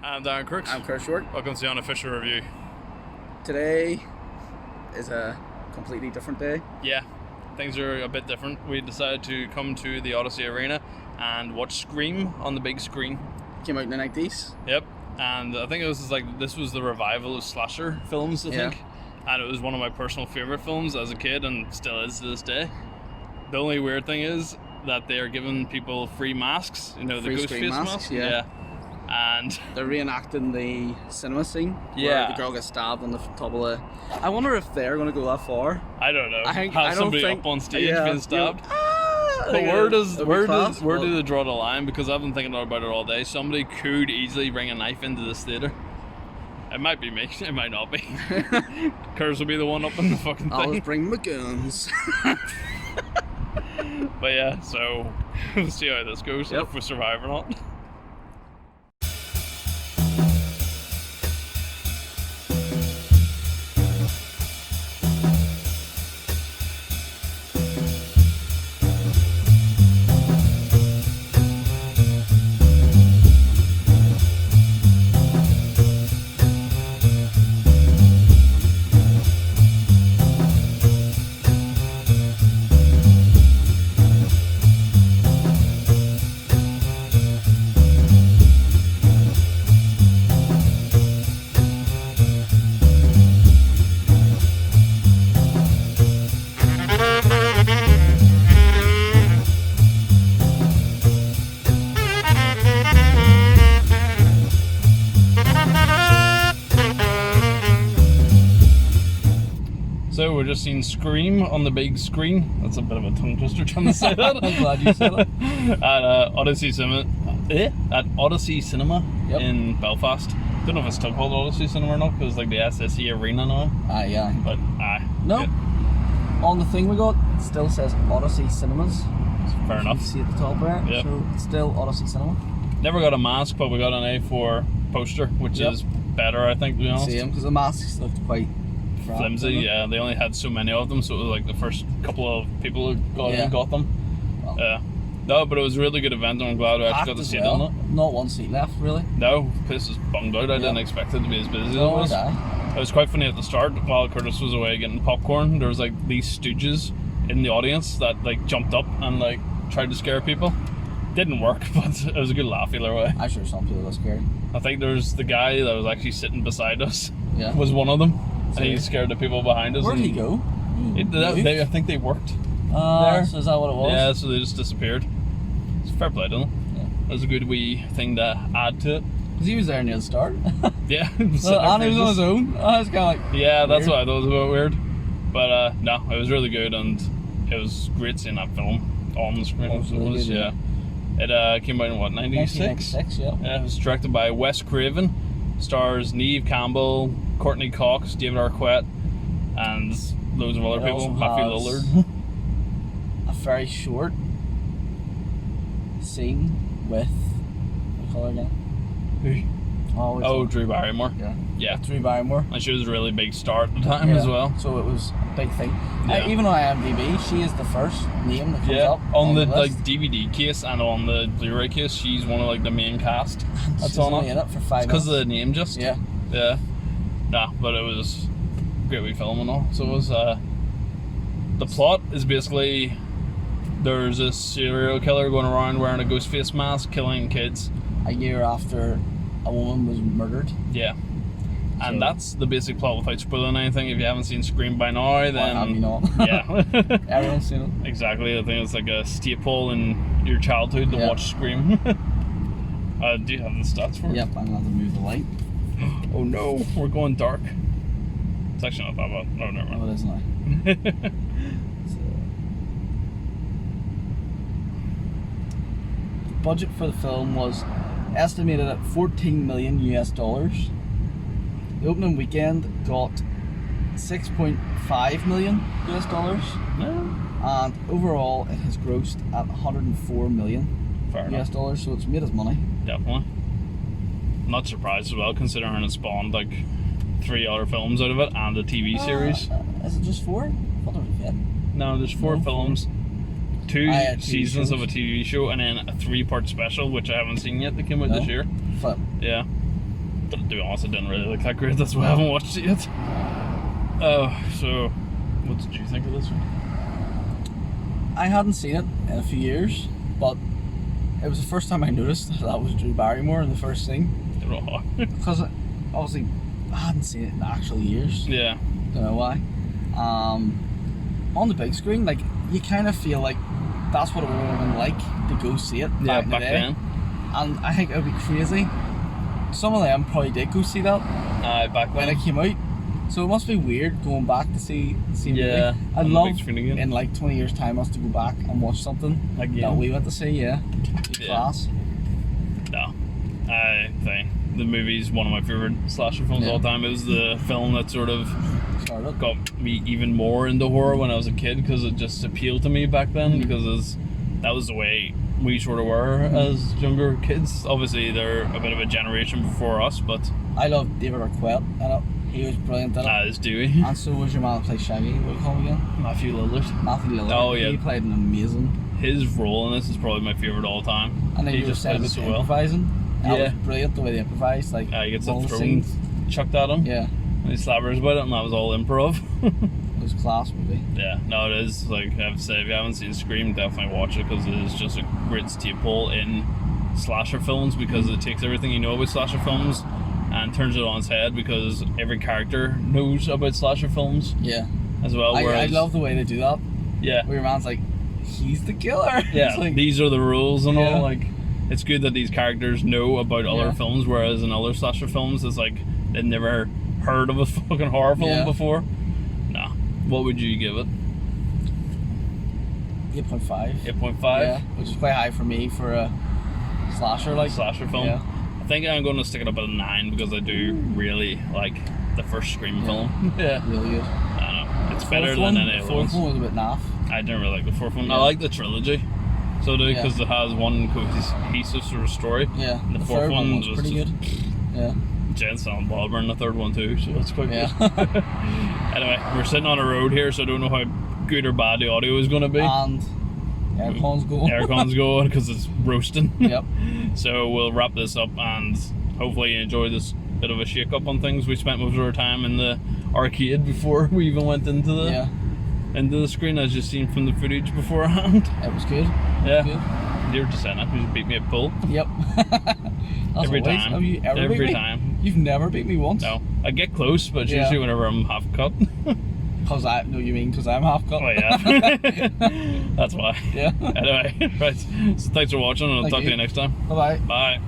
I'm Darren Crooks. I'm Chris Short. Welcome to the Unofficial Review. Today is a completely different day. Yeah, things are a bit different. We decided to come to the Odyssey Arena and watch Scream on the big screen. Came out in the 90s. Yep, and I think this was the revival of slasher films, I think. And it was one of my personal favourite films as a kid and still is to this day. The only weird thing is that they are giving people free masks, the Ghostface masks. Yeah. And they're reenacting the cinema scene Yeah. where the girl gets stabbed on the top of the... I wonder if they're going to go that far. I don't know. I Have don't somebody think- up on stage yeah, being stabbed. But Like, where it'd be class, do but- they draw the line? Because I've been thinking about it all day. Somebody could easily bring a knife into this theatre. It might be me. It might not be. Curse will be the one up in the fucking I'll thing. just bring my guns. But yeah, so we'll see how this goes. Yep. If we survive or not. So we're just seeing Scream on the big screen. That's a bit of a tongue twister trying to say that. I'm glad you said it. At Odyssey Cinema. At Odyssey Cinema Yep. in Belfast. Don't know if it's still called Odyssey Cinema or not, because like the SSE Arena now. Yeah. But No. yeah, On the thing we got, it still says Odyssey Cinemas. fair You enough. see at the top there. Yep. So it's still Odyssey Cinema. Never got a mask, but we got an A4 poster, which Yep. is better, I think, to be honest. Same, because the masks looked quite Flimsy, yeah. They only had so many of them, so it was like the first couple of people who got them. Well, No, but it was a really good event, and I'm glad we actually got to see it on it. Not one seat left, really. No, place is bunged out. I didn't expect it to be as busy as it was. It was quite funny at the start while Curtis was away getting popcorn. There was like these stooges in the audience that like jumped up and like tried to scare people. Didn't work, but it was a good laugh either way. I'm sure some people are scared. I think there's the guy that was actually sitting beside us Yeah. was one of them, and Sorry. he scared the people behind us. Where did and he go? I think they worked. There. So is that what it was? Yeah, so they just disappeared. It's fair play to them. Yeah. That was a good wee thing to add to it. Because he was there near the start. Yeah. And he was on his own. I was kind of like... Yeah, that's weird. why I thought it was a bit weird. But no, it was really good, and it was great seeing that film on the screen. It was really good, yeah. It came out in what, 96? 1996, yeah. Yeah, it was directed by Wes Craven. Stars Neve Campbell, Courtney Cox, David Arquette, and loads of other It people. also Matthew has Lillard. A very short scene with... What do you call her again? Oh, Drew Barrymore. Yeah. Yeah. Drew Barrymore. And she was a really big star at the time Yeah. as well. So it was a big thing. Yeah. Even on IMDb, she is the first name that comes Yeah, up on the like list. DVD case and on the Blu-ray case, she's one of like the main cast. That's She's on only it. in it for 5 Because minutes. of the name, just Yeah. yeah. Nah, but it was a great wee film and all. So it was. The plot is basically there's a serial killer going around wearing a ghost face mask, killing kids. A year after a woman was murdered. Yeah. And So- that's the basic plot without spoiling anything. If you haven't seen Scream by now, then have you not? yeah. Everyone's seen it. Exactly, I think it's like a staple in your childhood to Yeah. watch Scream. Do you have the stats for it? Yep, I'm going to have to move the light. Oh no, we're going dark. It's actually not that bad. No, never Oh, mind. it is now. The budget for the film was estimated at $14 million US. The opening weekend got $6.5 million US, Yeah, and overall it has grossed at $104 million fair US enough. dollars. So it's made its money. Definitely. I'm not surprised as well, considering it spawned like 3 other films out of it and a TV series. Is it just 4? I thought there was a fifth. No, there's 4 No, films, 2 yeah, TV seasons of shows. a TV show, and then a 3-part special, which I haven't seen yet, that came out this No. year. Flip. Yeah. But to be honest, I didn't really look that great. That's why I haven't watched it yet. So what did you think of this one? I hadn't seen it in a few years, but it was the first time I noticed that was Drew Barrymore in the first scene. I don't know how. Because obviously I hadn't seen it in actual years. Yeah. Don't know why. On the big screen, like, you kind of feel like that's what it would have been like to go see it back in the day. then. And I think it would be crazy. Some of them probably did go see that Back when then. it came out. So it must be weird going back to see a Yeah, movie. I'd on the love big screen again. in like 20 years time us to go back and watch something Again. that we went to see, yeah. Yeah. Class. No. I think the movie's one of my favourite slasher films of all time. It was the film that sort of Started. got me even more into horror when I was a kid, because it just appealed to me back then, because that was the way we sort of were as younger kids. Obviously they're a bit of a generation before us, but I love David Arquette in it. He was brilliant in it. as Dewey. And so was your man that plays Shaggy. What do you call him again? Matthew Lillard. Matthew Lillard. Oh, yeah. He played an amazing. His role in this is probably my favourite of all time. And then he you just said plays about it so well. improvising. That Yeah. was brilliant the way they improvised. Like, He gets all a the throne scenes. chucked at him. Yeah, And he slabbers about it, and that was all improv. it was a class movie. Yeah, no, it is. Like I have to say, if you haven't seen Scream, definitely watch it, because it is just a great staple in slasher films, because it takes everything you know about slasher films and turns it on its head, because every character knows about slasher films Yeah. as well. I Whereas, love the way they do that. yeah, Where your man's like, he's the killer. yeah, It's like, these are the rules and Yeah. all. Like, it's good that these characters know about other Yeah. films, whereas in other slasher films, it's like they've never heard of a fucking horror film Yeah. before. Nah, what would you give it? 8.5. 8.5. Yeah, which is quite high for me for a slasher. Like, Slasher film. Yeah. I think I'm going to stick it up at a 9, because I do really like the first Scream film. Yeah. Really good. I don't know. It's better Fourth than one, any the other fourth ones. one was a bit naff. I didn't really like the fourth one. Yeah. I like the trilogy. So do, Yeah. because it has one cohesive sort of story. Yeah, The the fourth third one was was pretty just- good. Yeah. Jen Silent Bob in the third one too, so that's quite Yeah. good. Anyway, we're sitting on a road here, so I don't know how good or bad the audio is going to be. And aircon's going. Aircon's going because it's roasting. Yep. So we'll wrap this up, and hopefully you enjoy this bit of a shake up on things. We spent most of our time in the arcade before we even went into the Yeah. into the screen, as you've seen from the footage beforehand. It was good. Yeah. Good. You're just saying that because you beat me at pool. Yep. That's Every always. time. Have you ever Every beat me? time. You've never beat me once. No, I get close, but it's Yeah. usually whenever I'm half cut. Cause I know you mean because I'm half cut. Oh yeah, that's why. Yeah. Anyway, right. So thanks for watching, and I'll Thank talk to you. you next time. Bye bye. Bye.